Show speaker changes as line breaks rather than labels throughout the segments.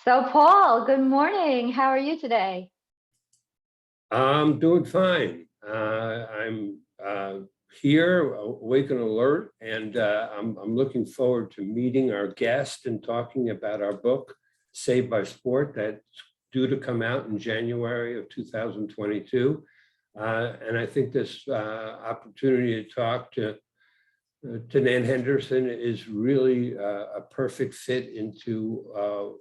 So, Paul, good morning. How are you today?
I'm doing fine. I'm here, awake and alert, and I'm looking forward to meeting our guest and talking about our book, Saved by Sport, that's due to come out in January of 2022. And I think this opportunity to talk to Nan Henderson is really a perfect fit into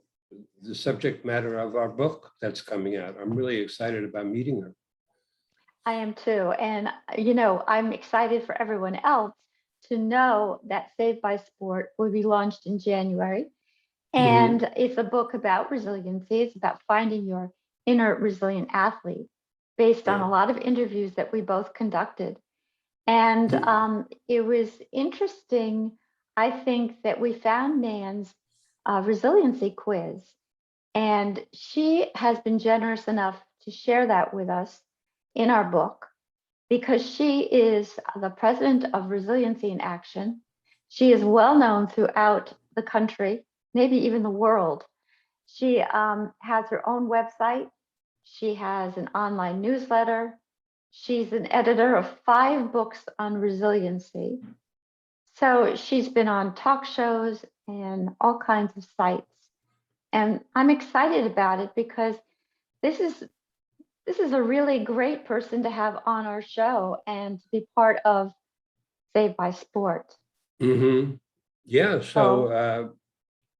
the subject matter of our book that's coming out. I'm really excited about meeting her.
I am too. And, I'm excited for everyone else to know that Saved by Sport will be launched in January.
Mhm.
And it's a book about resiliency. It's about finding your inner resilient athlete based on
Yeah.
a lot of interviews that we both conducted. And it was interesting, I think, that we found Nan's resiliency quiz. And she has been generous enough to share that with us in our book because she is the president of Resiliency in Action. She is well known throughout the country, maybe even the world. She has her own website. She has an online newsletter. She's an editor of 5 books on resiliency. So she's been on talk shows and all kinds of sites. And I'm excited about it because this is this is a really great person to have on our show and to be part of Saved by Sport.
Mm-hmm. Yeah. So
So,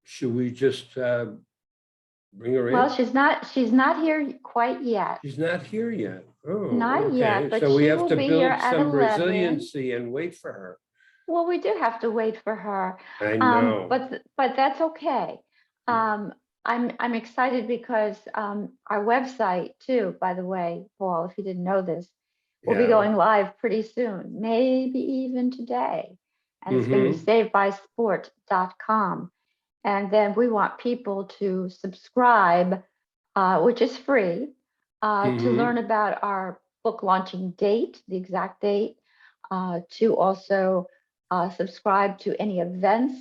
should we just bring her
well,
in?
she's not here quite yet.
She's not here yet. Oh,
Not yet,
okay.
but
So we
she
have
will
to
be here
build
at
some
11.
resiliency and wait for her.
Well, we do have to wait for her.
I know.
But that's okay. Um, I'm excited because our website too, by the way, Paul, if you didn't know this, will be
Yeah.
going live pretty soon, maybe even today. And it's going to be
Mm-hmm.
savedbysport.com. And then we want people to subscribe, which is free, to
Mm-hmm.
learn about our book launching date, the exact date, to also subscribe to any events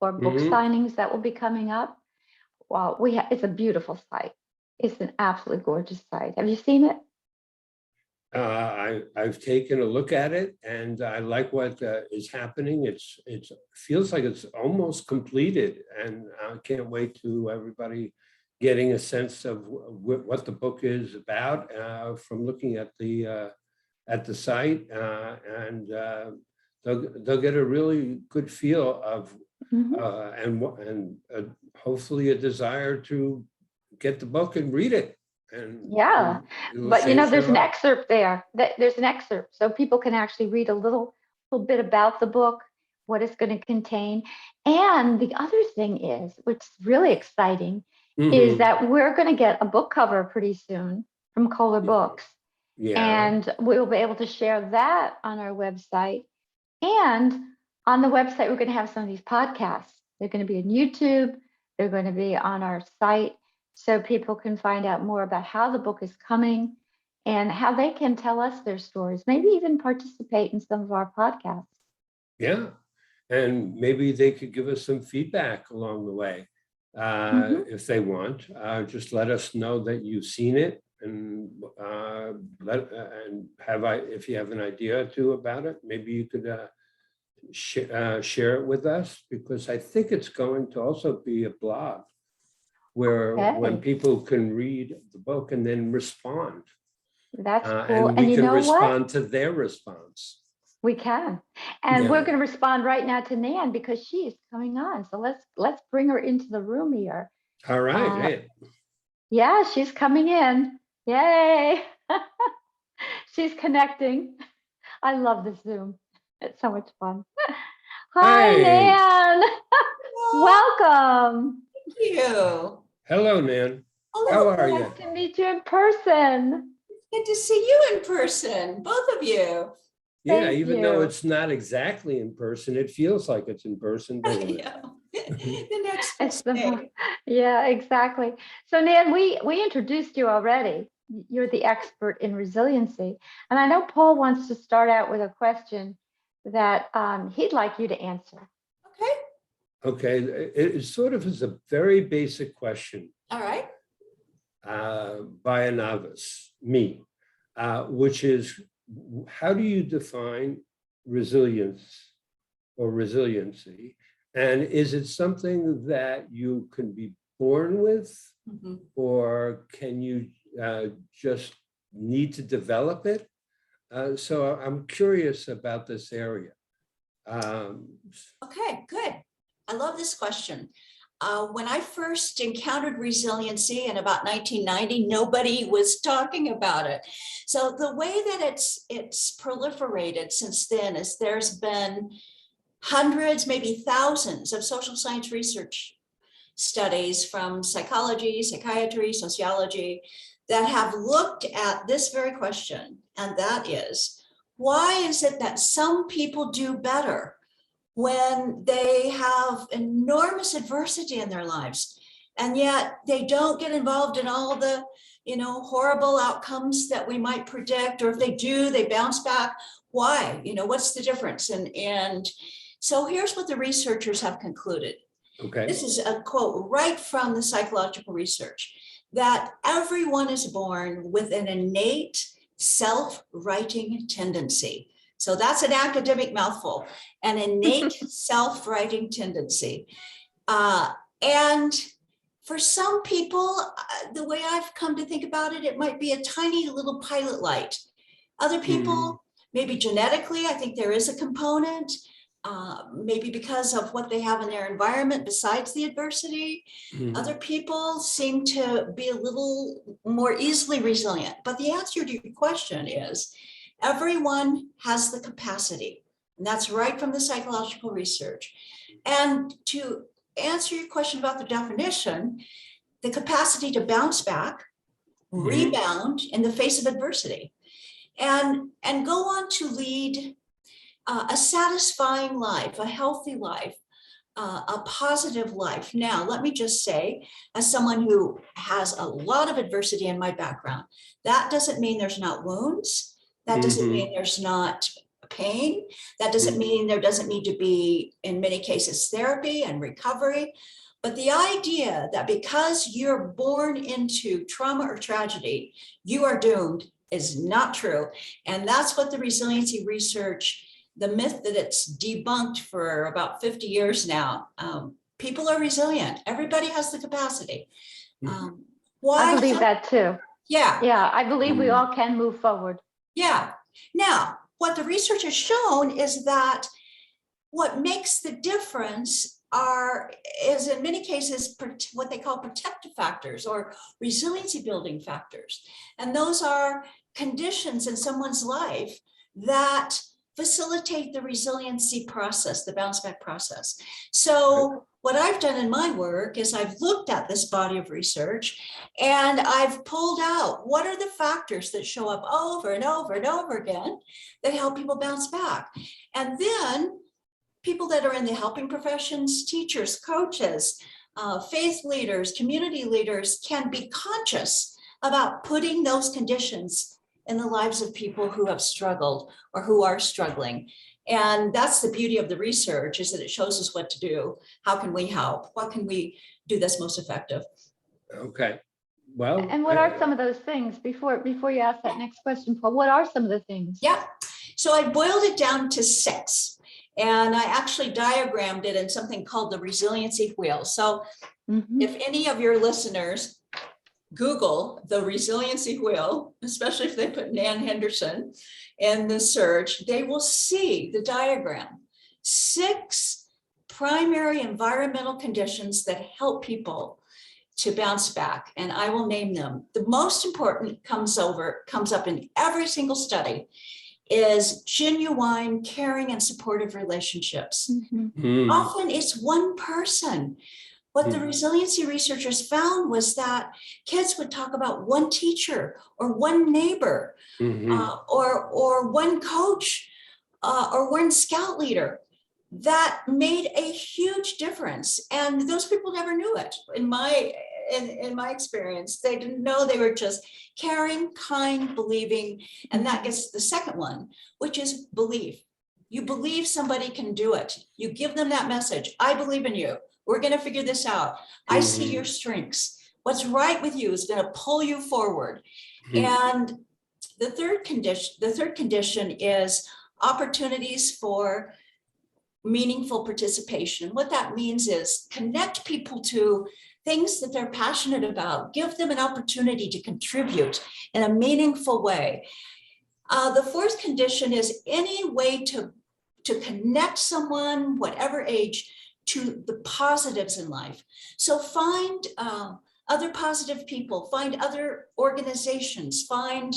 or book
Mm-hmm.
signings that will be coming up. Well, it's a beautiful site. It's an absolutely gorgeous site. Have you seen it?
I've taken a look at it and I like what is happening. It feels like it's almost completed, and I can't wait to everybody getting a sense of what the book is about from looking at the site, and they'll get a really good feel of
Hmm.
and hopefully a desire to get the book and read it, and
Yeah,
it'll
but
change their
there's an
life.
excerpt there. There's an excerpt, so people can actually read a little bit about the book, what it's going to contain. And the other thing is, which is really exciting, is
Mm-hmm.
that we're going to get a book cover pretty soon from Kohler Books,
Yeah.
and we'll be able to share that on our website. And on the website, we're going to have some of these podcasts. They're going to be on YouTube. They're going to be on our site so people can find out more about how the book is coming and how they can tell us their stories, maybe even participate in some of our podcasts.
Yeah. And maybe they could give us some feedback along the way
Hmm.
if they want. Just let us know that you've seen it, and if you have an idea or two about it, maybe you could share it with us, because I think it's going to also be a blog where when
Okay,
people can read the book and then respond,
that's cool.
and
And
we
you
can
know what?
respond to their response.
We can. And we're
Yeah.
going to respond right now to Nan because she is coming on. So let's bring her into the room here.
All right.
Uh,
Hey.
yeah, she's coming in. Yay. She's connecting. I love this Zoom. It's so much fun. Hi,
Hey.
Nan.
Well,
Welcome.
thank you.
Hello, Nan. How
Hello.
are
Nice
you?
to meet you in person.
Good to see you in person, both of you.
Yeah,
Thank
even though
you.
it's not exactly in person, it feels like it's in person, doesn't it?
Yeah. The next
It's
best day.
yeah, exactly. So Nan, we introduced you already. You're the expert in resiliency. And I know Paul wants to start out with a question that he'd like you to answer.
Okay.
Okay, it sort of is a very basic question
All right.
by a novice, me, which is, how do you define resilience or resiliency? And is it something that you can be born with,
Mhm.
or can you just need to develop it? So I'm curious about this area.
Okay, good. I love this question. When I first encountered resiliency in about 1990, nobody was talking about it. So the way that it's proliferated since then is there's been hundreds, maybe thousands of social science research studies from psychology, psychiatry, sociology that have looked at this very question. And that is, why is it that some people do better when they have enormous adversity in their lives, and yet they don't get involved in all the, horrible outcomes that we might predict, or if they do, they bounce back? Why? What's the difference? And so here's what the researchers have concluded.
Okay.
This is a quote right from the psychological research, that everyone is born with an innate self-righting tendency. So that's an academic mouthful, an innate self-righting tendency. And for some people, the way I've come to think about it, it might be a tiny little pilot light. Other people, maybe genetically, I think there is a component, maybe because of what they have in their environment besides the adversity. Other people seem to be a little more easily resilient. But the answer to your question is, everyone has the capacity, and that's right from the psychological research. And to answer your question about the definition, the capacity to bounce back, rebound in the face of adversity, and go on to lead a satisfying life, a healthy life, a positive life. Now, let me just say, as someone who has a lot of adversity in my background, that doesn't mean there's not wounds. That doesn't mean there's not pain. That doesn't mean there doesn't need to be, in many cases, therapy and recovery. But the idea that because you're born into trauma or tragedy, you are doomed is not true. And that's what the resiliency research, the myth that it's debunked for about 50 years now. People are resilient. Everybody has the capacity. Why?
I believe that too.
Yeah.
Yeah, I believe we all can move forward.
Yeah. Now, what the research has shown is that what makes the difference is in many cases what they call protective factors or resiliency building factors. And those are conditions in someone's life that facilitate the resiliency process, the bounce back process. So what I've done in my work is I've looked at this body of research and I've pulled out what are the factors that show up over and over and over again that help people bounce back. And then people that are in the helping professions, teachers, coaches, faith leaders, community leaders can be conscious about putting those conditions in the lives of people who have struggled or who are struggling. And that's the beauty of the research, is that it shows us what to do. How can we help? What can we do that's most effective?
Okay. Well,
And what are some of those things before you ask that next question, Paul? What are some of the things?
Yeah. So I boiled it down to 6. And I actually diagrammed it in something called the Resiliency Wheel. So if any of your listeners Google the Resiliency Wheel, especially if they put Nan Henderson in the search, they will see the diagram. 6 primary environmental conditions that help people to bounce back, and I will name them. The most important comes up in every single study, is genuine, caring, and supportive relationships. Often it's one person. What the resiliency researchers found was that kids would talk about one teacher or one neighbor or one coach or one scout leader that made a huge difference. And those people never knew it. In my experience, they didn't know. They were just caring, kind, believing. And that gets the second one, which is belief. You believe somebody can do it. You give them that message. I believe in you. We're going to figure this out. I see your strengths. What's right with you is going to pull you forward. And the third condition is opportunities for meaningful participation. What that means is connect people to things that they're passionate about. Give them an opportunity to contribute in a meaningful way. The fourth condition is any way to connect someone, whatever age, to the positives in life. So find other positive people, find other organizations, find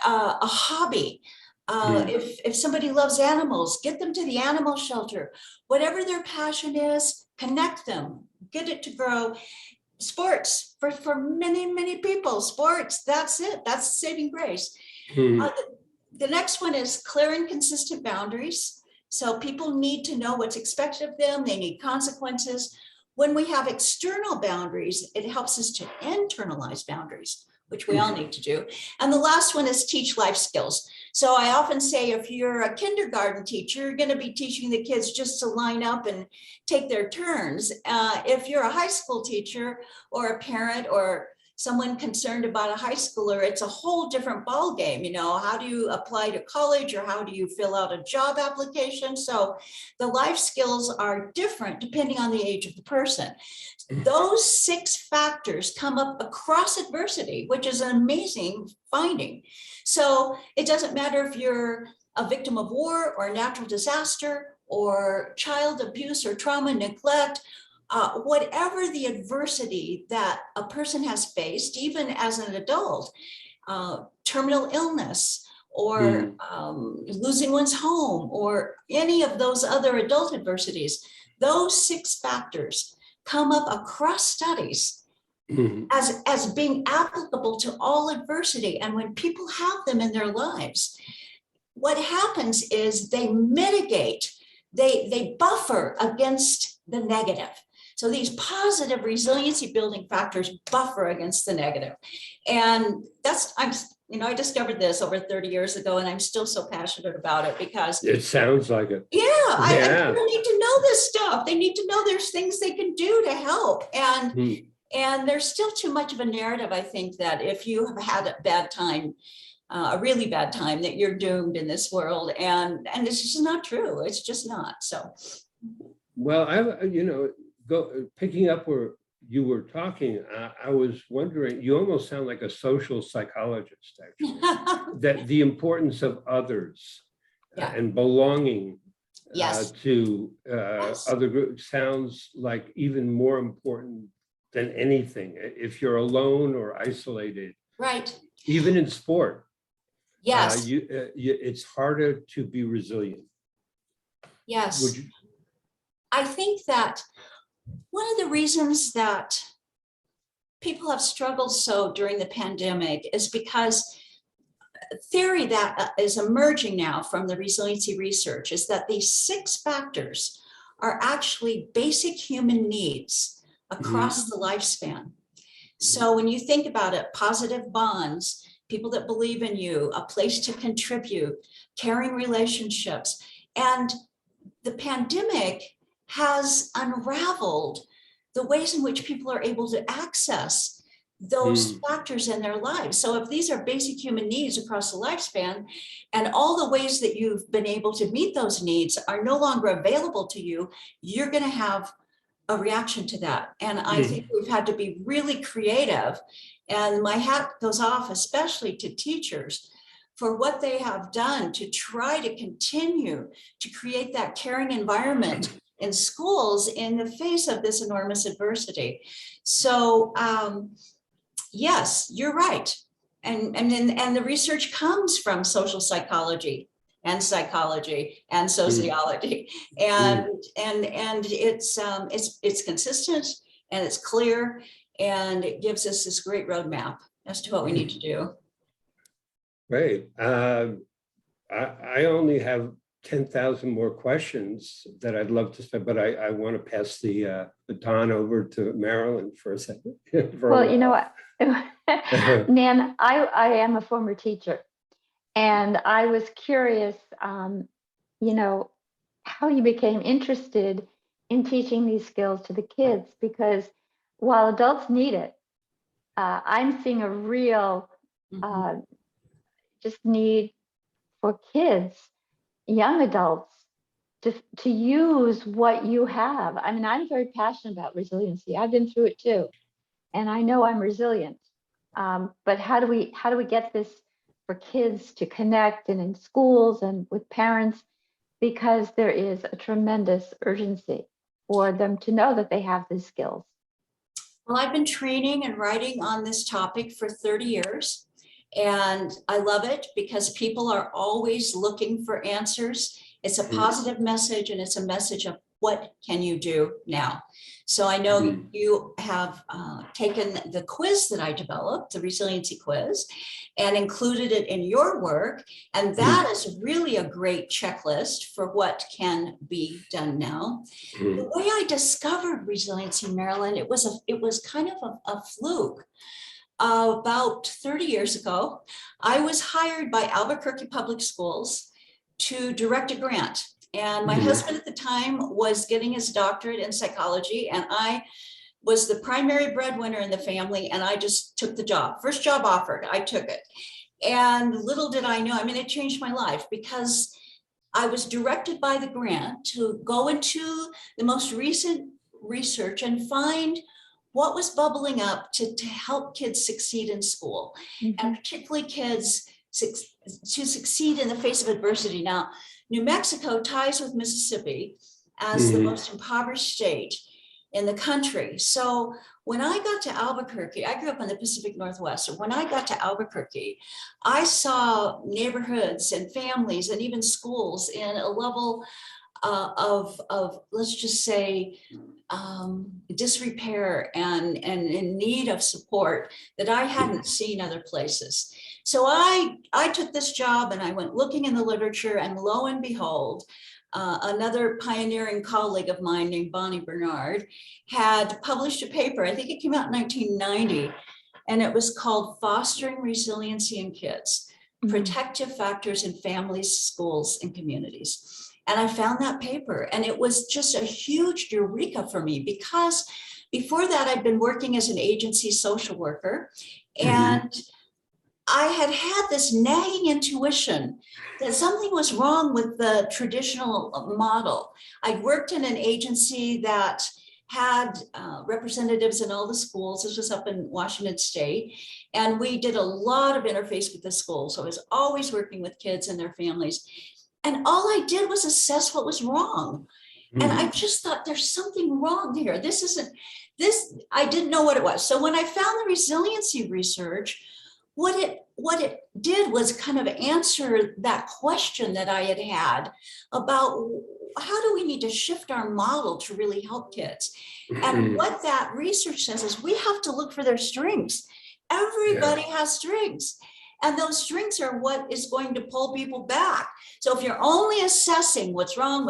a hobby. If somebody loves animals, get them to the animal shelter. Whatever their passion is, connect them, get it to grow. Sports, for many, many people, sports, that's it. That's saving grace. The next one is clear and consistent boundaries. So people need to know what's expected of them. They need consequences. When we have external boundaries, it helps us to internalize boundaries, which we all need to do. And the last one is teach life skills. So I often say, if you're a kindergarten teacher, you're going to be teaching the kids just to line up and take their turns. If you're a high school teacher or a parent or someone concerned about a high schooler, it's a whole different ballgame. You know, how do you apply to college, or how do you fill out a job application? So the life skills are different depending on the age of the person. Those 6 factors come up across adversity, which is an amazing finding. So it doesn't matter if you're a victim of war or natural disaster or child abuse or trauma, neglect, whatever the adversity that a person has faced, even as an adult, terminal illness or losing one's home or any of those other adult adversities, those 6 factors come up across studies as being applicable to all adversity. And when people have them in their lives, what happens is they mitigate, they buffer against the negative. So these positive resiliency building factors buffer against the negative. And I discovered this over 30 years ago, and I'm still so passionate about it because
it sounds like it.
I people need to know this stuff. They need to know there's things they can do to help. And there's still too much of a narrative, I think, that if you have had a bad time, a really bad time, that you're doomed in this world. And it's just not true. It's just not. So.
Well, picking up where you were talking, I was wondering, you almost sound like a social psychologist, actually, that the importance of others and belonging to other groups sounds like even more important than anything. If you're alone or isolated,
right?
Even in sport,
yes,
it's harder to be resilient.
Yes, I think that one of the reasons that people have struggled so during the pandemic is because theory that is emerging now from the resiliency research is that these 6 factors are actually basic human needs across the lifespan. So when you think about it, positive bonds, people that believe in you, a place to contribute, caring relationships, and the pandemic has unraveled the ways in which people are able to access those factors in their lives. So if these are basic human needs across the lifespan, and all the ways that you've been able to meet those needs are no longer available to you, you're going to have a reaction to that. And I think we've had to be really creative. And my hat goes off, especially to teachers, for what they have done to try to continue to create that caring environment in schools in the face of this enormous adversity. So yes, you're right. And the research comes from social psychology and sociology, and it's consistent and it's clear, and it gives us this great roadmap as to what we need to do.
Great. I only have 10,000 more questions that I'd love to spend, but I want to pass the baton over to Marilyn for a second.
Well, you know what, Nan, I am a former teacher, and I was curious, you know, how you became interested in teaching these skills to the kids, because while adults need it, I'm seeing a real
Mhm.
just need for kids, young adults, to use what you have. I mean, I'm very passionate about resiliency. I've been through it too, and I know I'm resilient. But how do we get this for kids to connect, and in schools and with parents, because there is a tremendous urgency for them to know that they have these skills.
Well, I've been training and writing on this topic for 30 years, and I love it because people are always looking for answers. It's a positive message, and it's a message of what can you do now? So I know you have taken the quiz that I developed, the resiliency quiz, and included it in your work. And that is really a great checklist for what can be done now. The way I discovered resiliency, Marilyn, it was kind of a fluke. About 30 years ago, I was hired by Albuquerque Public Schools to direct a grant. And my husband at the time was getting his doctorate in psychology, and I was the primary breadwinner in the family, and I just took the job. First job offered, I took it. And little did I know, I mean, it changed my life because I was directed by the grant to go into the most recent research and find what was bubbling up to help kids succeed in school, and particularly kids to succeed in the face of adversity. Now, New Mexico ties with Mississippi as the most impoverished state in the country. So when I got to Albuquerque, I grew up in the Pacific Northwest. So when I got to Albuquerque, I saw neighborhoods and families and even schools in a level of let's just say disrepair and in need of support that I hadn't seen other places. So I took this job and I went looking in the literature, and lo and behold, another pioneering colleague of mine named Bonnie Bernard had published a paper. I think it came out in 1990, and it was called Fostering Resiliency in Kids, Protective Factors in Families, Schools, and Communities. And I found that paper, and it was just a huge eureka for me, because before that I'd been working as an agency social worker, and I had this nagging intuition that something was wrong with the traditional model. I'd worked in an agency that had representatives in all the schools. This was up in Washington State. And we did a lot of interface with the schools. So I was always working with kids and their families. And all I did was assess what was wrong. And I just thought, there's something wrong here. I didn't know what it was. So when I found the resiliency research, what it did was kind of answer that question that I had about how do we need to shift our model to really help kids. And what that research says is we have to look for their strengths. Everybody has strengths. And those strengths are what is going to pull people back. So if you're only assessing what's wrong,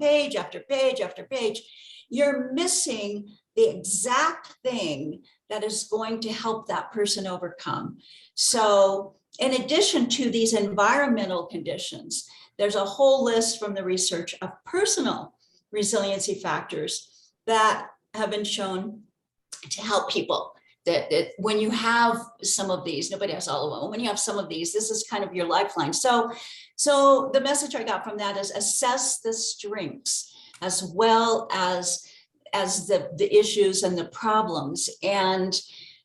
page after page after page, you're missing the exact thing that is going to help that person overcome. So in addition to these environmental conditions, there's a whole list from the research of personal resiliency factors that have been shown to help people. That when you have some of these, nobody has all of them, when you have some of these, this is kind of your lifeline. So the message I got from that is assess the strengths as well as the issues and the problems. And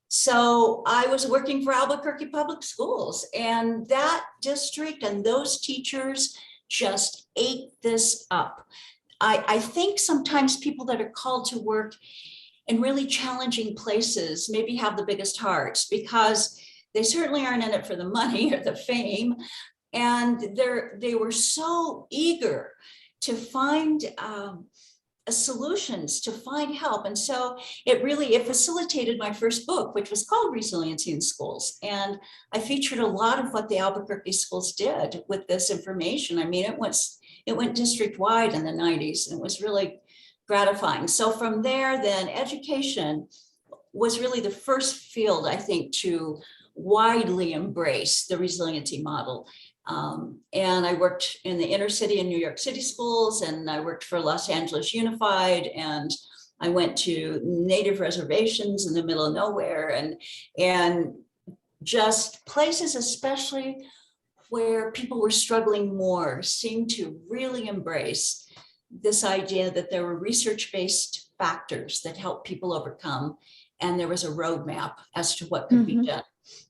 so I was working for Albuquerque Public Schools, and that district and those teachers just ate this up. I think sometimes people that are called to work in really challenging places maybe have the biggest hearts, because they certainly aren't in it for the money or the fame. And they were so eager to find solutions, to find help. And so it facilitated my first book, which was called Resiliency in Schools. And I featured a lot of what the Albuquerque schools did with this information. I mean, it went district-wide in the 90s, and it was really gratifying. So from there, then education was really the first field, I think, to widely embrace the resiliency model. And I worked in the inner city in New York City schools, and I worked for Los Angeles Unified, and I went to native reservations in the middle of nowhere, and just places, especially where people were struggling more, seemed to really embrace this idea that there were research-based factors that help people overcome, and there was a roadmap as to what could be done.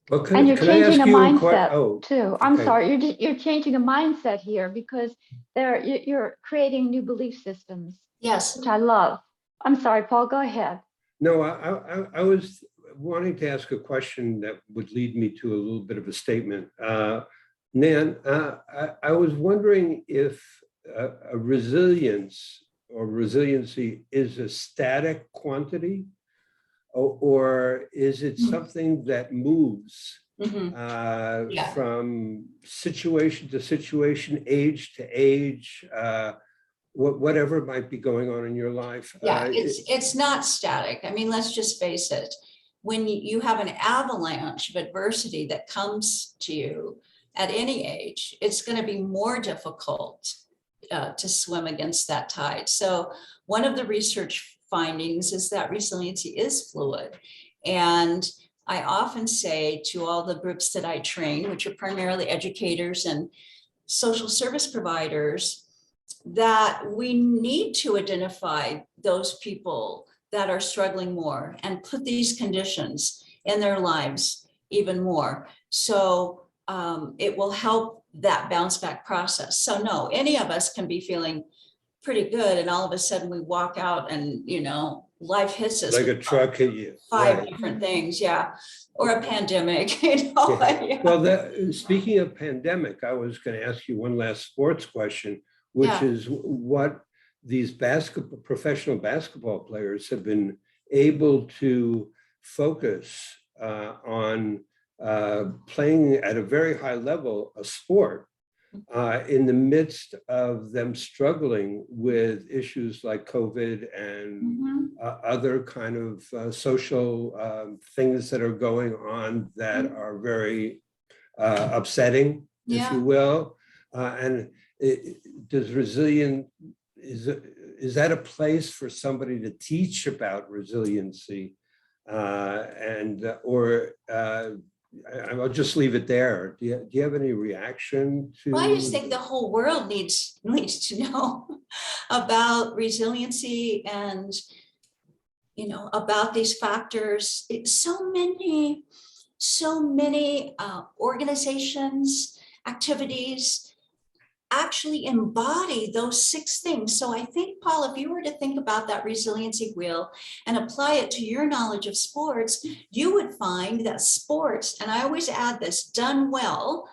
Well,
And you're
can I
changing
ask
a
you
mindset too. I'm
okay.
sorry, you're changing a mindset here because you're creating new belief systems.
Yes.
Which I love. I'm sorry, Paul, go ahead.
No, I was wanting to ask a question that would lead me to a little bit of a statement. Nan, I was wondering if a resilience or resiliency is a static quantity, or is it something that moves from situation to situation, age to age, whatever might be going on in your life?
Yeah, it's not static. I mean, let's just face it. When you have an avalanche of adversity that comes to you at any age, it's going to be more difficult to swim against that tide. So one of the research findings is that resiliency is fluid. And I often say to all the groups that I train, which are primarily educators and social service providers, that we need to identify those people that are struggling more and put these conditions in their lives even more. So it will help that bounce back process. So no, any of us can be feeling pretty good, and all of a sudden we walk out and, you know, life hits us
like a truck hit you.
Five different things, or a pandemic, you know.
Yeah. Well, speaking of pandemic, I was going to ask you one last sports question, which is what these professional basketball players have been able to focus on playing at a very high level a sport in the midst of them struggling with issues like COVID and other kind of social things that are going on that are very upsetting, if you will. And does is that a place for somebody to teach about resiliency? I'll just leave it there. Do you have any reaction to?
Well, I just think the whole world needs to know about resiliency and, you know, about these factors. So many organizations, activities actually embody those 6 things. So I think, Paul, if you were to think about that resiliency wheel and apply it to your knowledge of sports, you would find that sports, and I always add this, done well,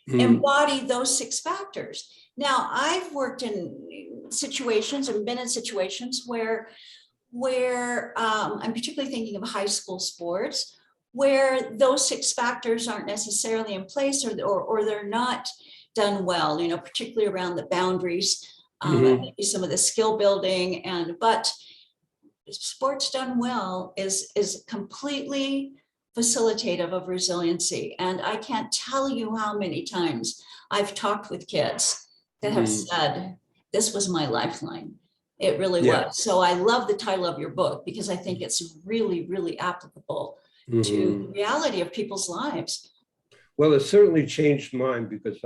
embody those 6 factors. Now, I've worked in situations and been in situations where I'm particularly thinking of high school sports, where those 6 factors aren't necessarily in place, or they're not done well, you know, particularly around the boundaries, maybe some of the skill building, but sports done well is completely facilitative of resiliency. And I can't tell you how many times I've talked with kids that have said, this was my lifeline. It really was. So I love the title of your book because I think it's really, really applicable to the reality of people's lives.
Well, it certainly changed mine because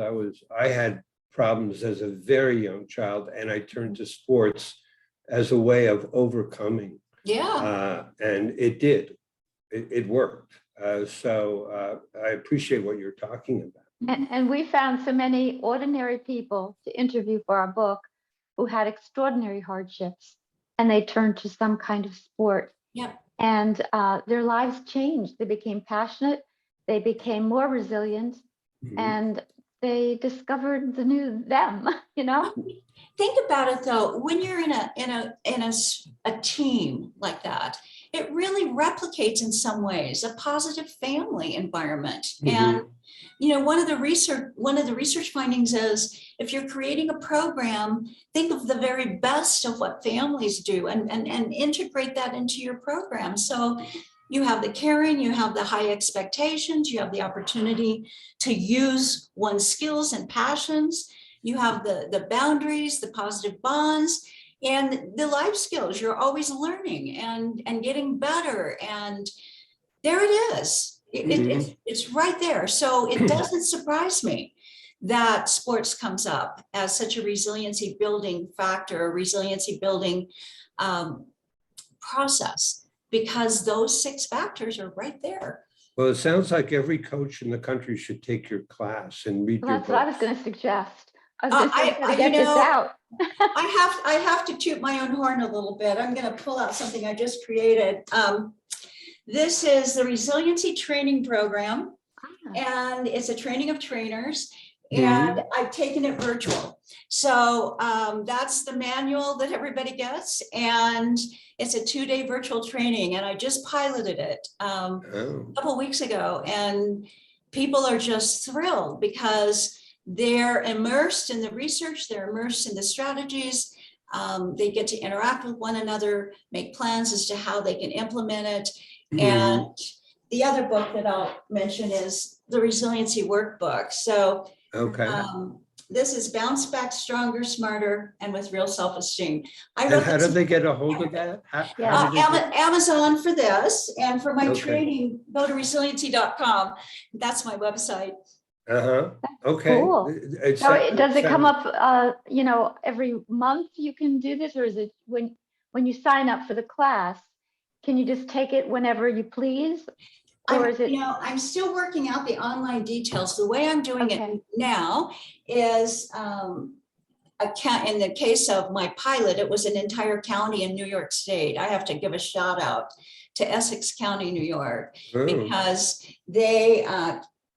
I had problems as a very young child, and I turned to sports as a way of overcoming. And it did. It worked. So I appreciate what you're talking about.
And we found so many ordinary people to interview for our book who had extraordinary hardships, and they turned to some kind of sport. And their lives changed. They became passionate. They became more resilient, and they discovered the new them, you know?
Think about it though, when you're in a team like that, it really replicates in some ways a positive family environment. And you know, one of the research findings is if you're creating a program, think of the very best of what families do and integrate that into your program. So you have the caring, you have the high expectations, you have the opportunity to use one's skills and passions, you have the boundaries, the positive bonds, and the life skills. You're always learning and getting better. And there it is. It's right there. So it doesn't surprise me that sports comes up as such a resiliency building factor, a resiliency building process, because those 6 factors are right there.
Well, it sounds like every coach in the country should take your class and read
Well,
your
that's what I
book.
was going to suggest. I was going to say,
I-
get
you
this
know,
out.
I have to toot my own horn a little bit. I'm going to pull out something I just created. This is the Resiliency Training Program, and it's a training of trainers, and I've taken it virtual. So that's the manual that everybody gets, and it's a 2-day virtual training, and I just piloted it a couple of weeks ago, and people are just thrilled because they're immersed in the research, they're immersed in the strategies, they get to interact with one another, make plans as to how they can implement it. And the other book that I'll mention is the Resiliency Workbook. So this is Bounce Back Stronger, Smarter, and with Real Self-Esteem.
And how do they get a hold of that?
Amazon for this, and for my training, go to resiliency.com. That's my website.
Okay.
Cool. So does it come up, you know, every month you can do this, or is it when you sign up for the class, can you just take it whenever you please? Or is it?
You know, I'm still working out the online details. The way I'm doing it now is in the case of my pilot, it was an entire county in New York State. I have to give a shout out to Essex County, New York, because they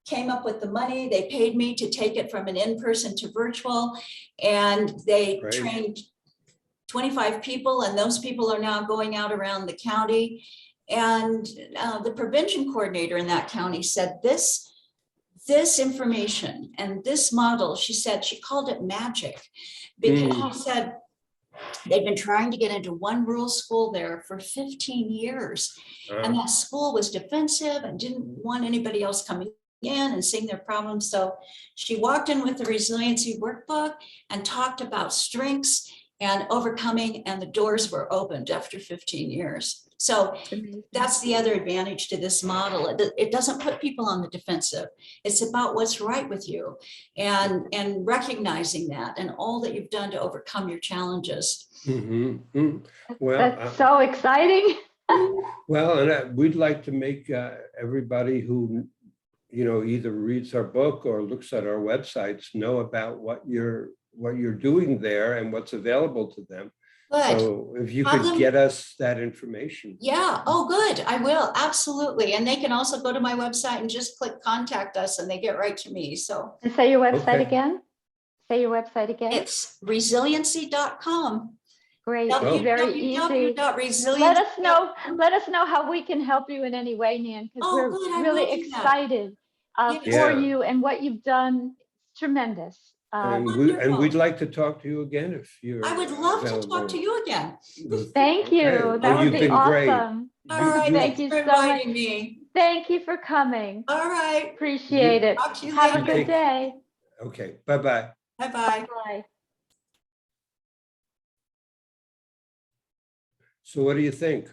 came up with the money. They paid me to take it from an in-person to virtual, and they trained 25 people, and those people are now going out around the county. And the prevention coordinator in that county said this information and this model, she said, she called it magic, because she said they've been trying to get into one rural school there for 15 years. And that school was defensive and didn't want anybody else coming in and seeing their problems. So she walked in with the Resiliency Workbook and talked about strengths and overcoming, and the doors were opened after 15 years. So that's the other advantage to this model. It doesn't put people on the defensive. It's about what's right with you, and recognizing that and all that you've done to overcome your challenges.
Well,
that's so exciting.
Well, and we'd like to make everybody who, you know, either reads our book or looks at our websites know about what you're doing there and what's available to them.
Good.
So if you could get us that information.
Yeah. Oh, good. I will. Absolutely. And they can also go to my website and just click contact us, and they get right to me. So.
And say your website again. Say your website again.
It's resiliency.com.
Great. Very easy. Let us know how we can help you in any way, Nan, because we're really excited for you and what you've done. It's tremendous.
And we'd like to talk to you again if you're.
I would love to talk to you again.
Thank you. That would be awesome.
All right.
Thank you so much. Thank you for coming.
All right.
Appreciate it. Have a good day.
Okay. Bye-bye.
Bye-bye.
Bye.
So what do you think?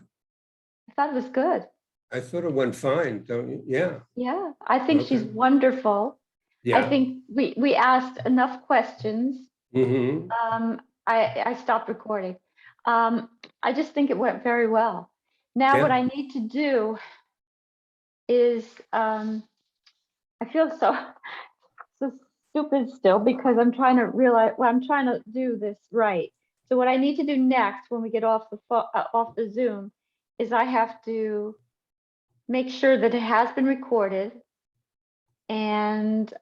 I thought it was good.
I thought it went fine, don't you? Yeah.
Yeah, I think she's wonderful.
Yeah.
I think we asked enough questions. I stopped recording. I just think it went very well. Now what I need to do is, I feel so stupid still, because I'm trying to realize, well, I'm trying to do this right. So what I need to do next when we get off the Zoom is I have to make sure that it has been recorded, and